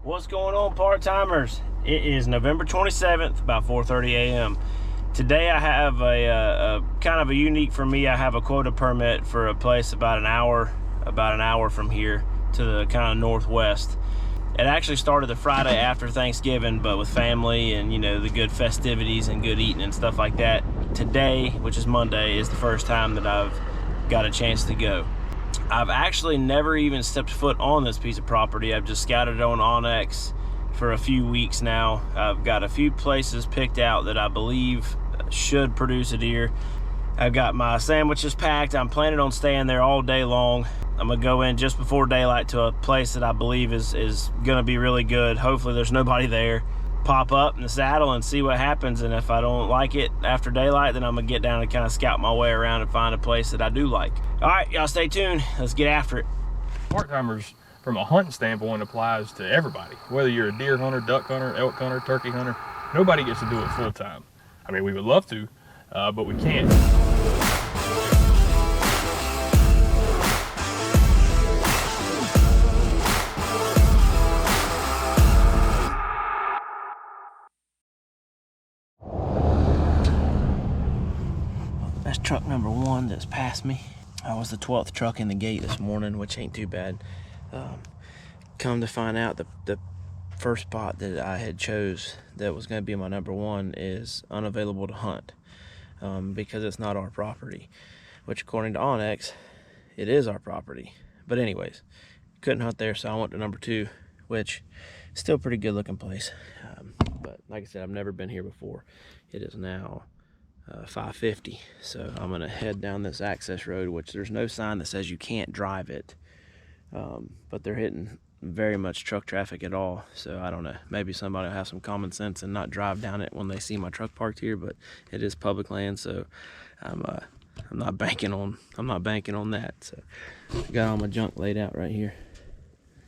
What's going on, part-timers? It is November 27th, about 4:30 a.m. Today I have a kind of a unique for me. I have a quota permit for a place about an hour from here to the kind of northwest. It actually started the Friday after Thanksgiving, but with family and, you know, the good festivities and good eating and stuff like that. Today, which is Monday, is the first time that I've got a chance to go. I've actually never even stepped foot on this piece of property. I've just scouted it on Onyx for a few weeks now. I've got a few places picked out that I believe should produce a deer. I've got my sandwiches packed. I'm planning on staying there all day long. I'm gonna go in just before daylight to a place that I believe is gonna be really good. Hopefully there's nobody there. Pop up in the saddle and see what happens, and if I don't like it after daylight, then I'm gonna get down and kind of scout my way around and find a place that I do like. All right, y'all stay tuned. Let's get after it. Part-timers from a hunting standpoint applies to everybody, whether you're a deer hunter, duck hunter, elk hunter, turkey hunter. Nobody gets to do it full-time. I mean, we would love to, but we can't. That's truck number one that's passed me. I was the 12th truck in the gate this morning, which ain't too bad. Come to find out, the first spot that I had chose that was going to be my number one is unavailable to hunt because it's not our property, which according to Onyx, it is our property. But anyways, couldn't hunt there, so I went to number two, which is still a pretty good looking place. But like I said, I've never been here before. It is now 5:50, so I'm gonna head down this access road, which there's no sign that says you can't drive it, but they're hitting very much truck traffic at all. So I don't know, maybe somebody will have some common sense and not drive down it when they see my truck parked here, but it is public land, so I'm not banking on that. So I got all my junk laid out right here.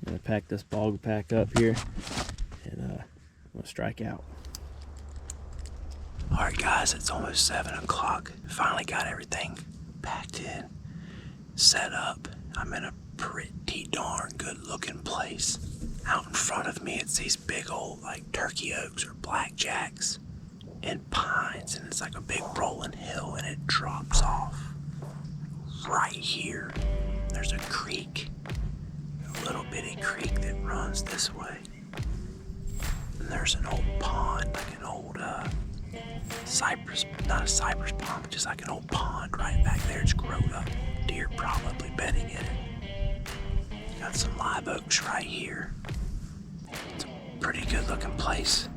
I'm gonna pack this bog pack up here, and I'm gonna strike out. All right, guys, it's almost 7 o'clock. Finally got everything packed in, set up. I'm in a pretty darn good looking place. Out in front of me, it's these big old like turkey oaks or blackjacks and pines, and it's like a big rolling hill, and it drops off right here. There's a creek, a little bitty creek that runs this way. And there's an old pond, like an old cypress, not a cypress pond, but just like an old pond right back there. It's grown up. Deer probably bedding in it. Got some live oaks right here. It's a pretty good looking place.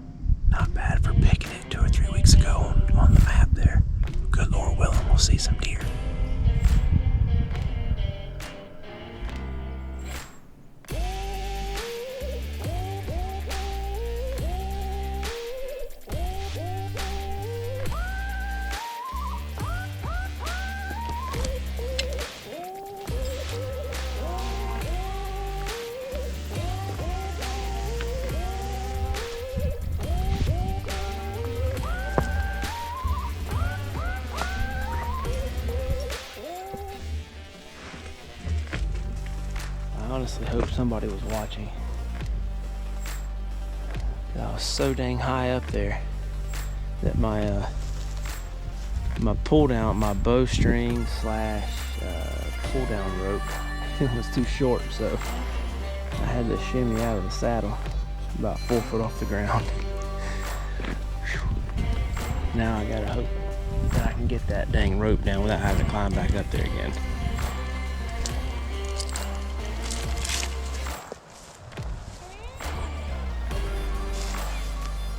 Not bad for picking it 2 or 3 weeks ago on the map there. Good Lord willing, we'll see some deer. I honestly hope somebody was watching. I was so dang high up there that my pull down, my bowstring slash pull down rope, it was too short, so I had to shimmy out of the saddle about 4 foot off the ground. Now I gotta hope that I can get that dang rope down without having to climb back up there again.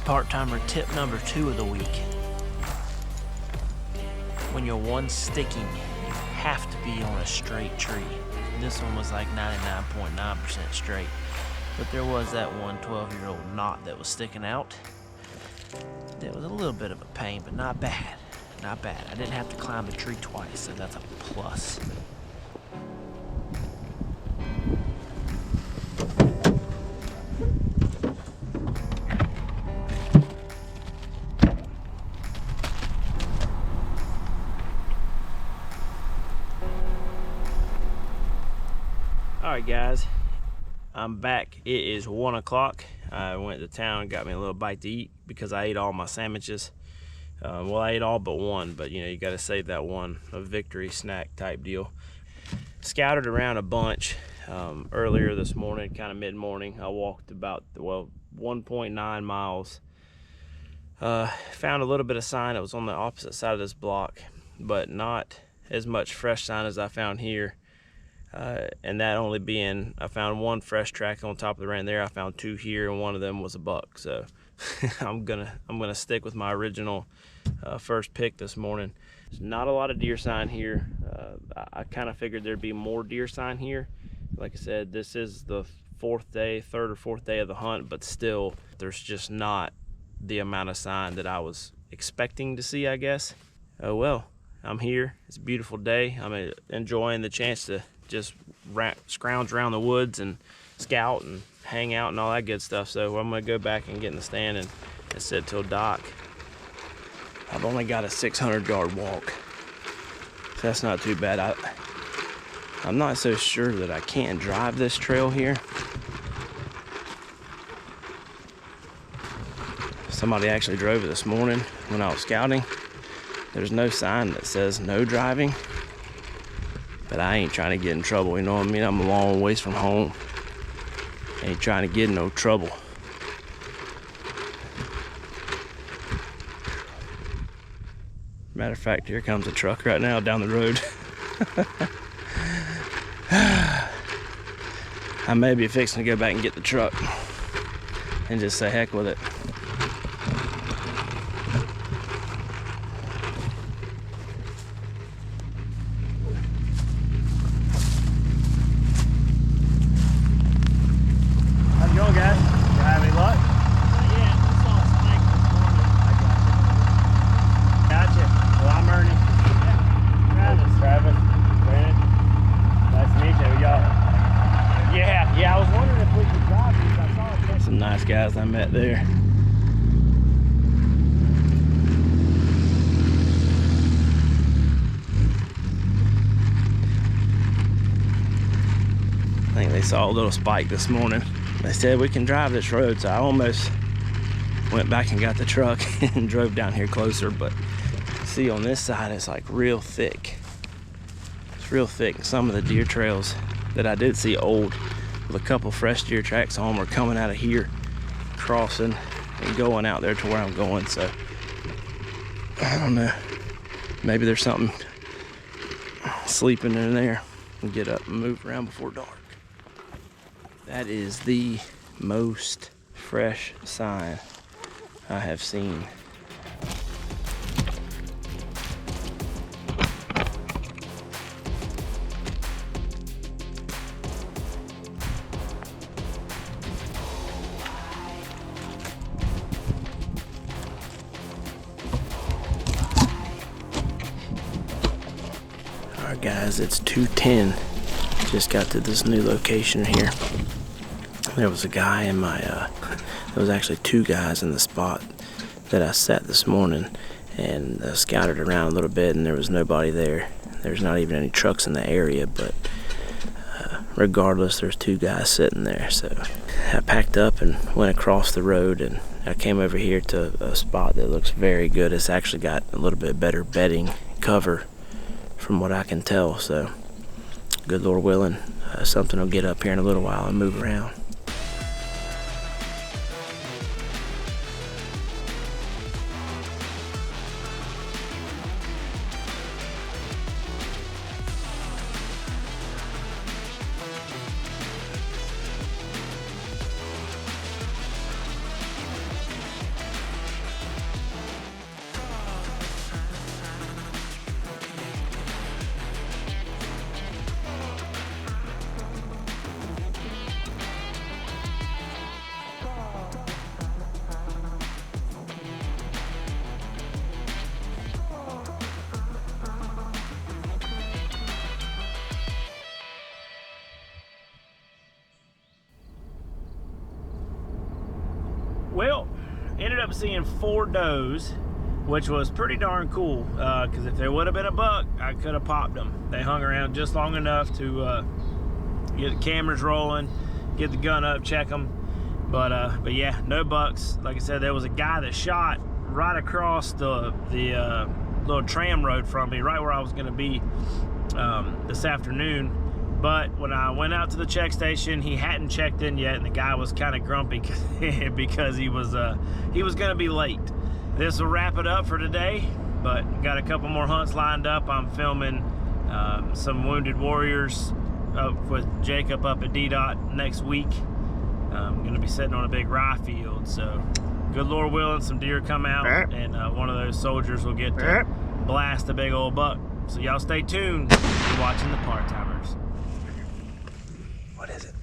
Part-timer tip number 2 of the week. When you're one sticking, you have to be on a straight tree. This one was like 99.9% straight, but there was that one 12-year-old knot that was sticking out. It was a little bit of a pain, but not bad. Not bad. I didn't have to climb the tree twice, so that's a plus. Alright guys, I'm back. It is 1 o'clock. I went to town and got me a little bite to eat because I ate all my sandwiches. Well, I ate all but one, but you know, you got to save that one, a victory snack type deal. Scouted around a bunch earlier this morning, kind of mid-morning. I walked about, well, 1.9 miles. Found a little bit of sign that was on the opposite side of this block, but not as much fresh sign as I found here. And that only being, I found one fresh track on top of the rand there. I found two here, and one of them was a buck. So I'm gonna stick with my original first pick this morning. There's not a lot of deer sign here. I kind of figured there'd be more deer sign here. Like I said, this is the third or fourth day of the hunt, but still, there's just not the amount of sign that I was expecting to see, I guess. Oh well, I'm here. It's a beautiful day. I'm enjoying the chance to just scrounge around the woods and scout and hang out and all that good stuff. So I'm gonna go back and get in the stand and sit till dock. I've only got a 600-yard walk, so that's not too bad. I'm not so sure that I can't drive this trail here. Somebody actually drove it this morning when I was scouting. There's no sign that says no driving, but I ain't trying to get in trouble, you know what I mean? I'm a long ways from home. Ain't trying to get in no trouble. Matter of fact, here comes a truck right now down the road. I may be fixing to go back and get the truck and just say heck with it. How's it going, guys? You have any luck? Yeah, I saw a spike this morning. I gotcha. Well, I'm Ernie. Travis. Brandon. Nice to meet you, y'all. Yeah, I was wondering if we could drive these. I saw it. Some nice guys I met there. I think they saw a little spike this morning. They said we can drive this road, so I almost went back and got the truck and drove down here closer, but see on this side it's like real thick. It's real thick. Some of the deer trails that I did see old with a couple fresh deer tracks on were coming out of here, crossing and going out there to where I'm going. So I don't know, maybe there's something sleeping in there and get up and move around before dark. That is the most fresh sign I have seen. Alright guys, it's 2:10. Just got to this new location here. There was a guy in my, there was actually two guys in the spot that I sat this morning, and scouted around a little bit, and there was nobody there. There's not even any trucks in the area, but regardless, there's two guys sitting there. So I packed up and went across the road, and I came over here to a spot that looks very good. It's actually got a little bit better bedding cover from what I can tell. So good Lord willing, something will get up here in a little while and move around. Well, ended up seeing 4 does, which was pretty darn cool, because if there would have been a buck, I could have popped them. They hung around just long enough to get the cameras rolling, get the gun up, check them. But yeah, no bucks. Like I said, there was a guy that shot right across the little tram road from me, right where I was going to be this afternoon. But when I went out to the check station, he hadn't checked in yet, and the guy was kind of grumpy because he was going to be late. This will wrap it up for today, but got a couple more hunts lined up. I'm filming some Wounded Warriors with Jacob up at D-Dot next week. I'm going to be sitting on a big rye field, so good Lord willing, some deer come out, and one of those soldiers will get to blast a big old buck. So y'all stay tuned. You're watching the Part Timers. What is it?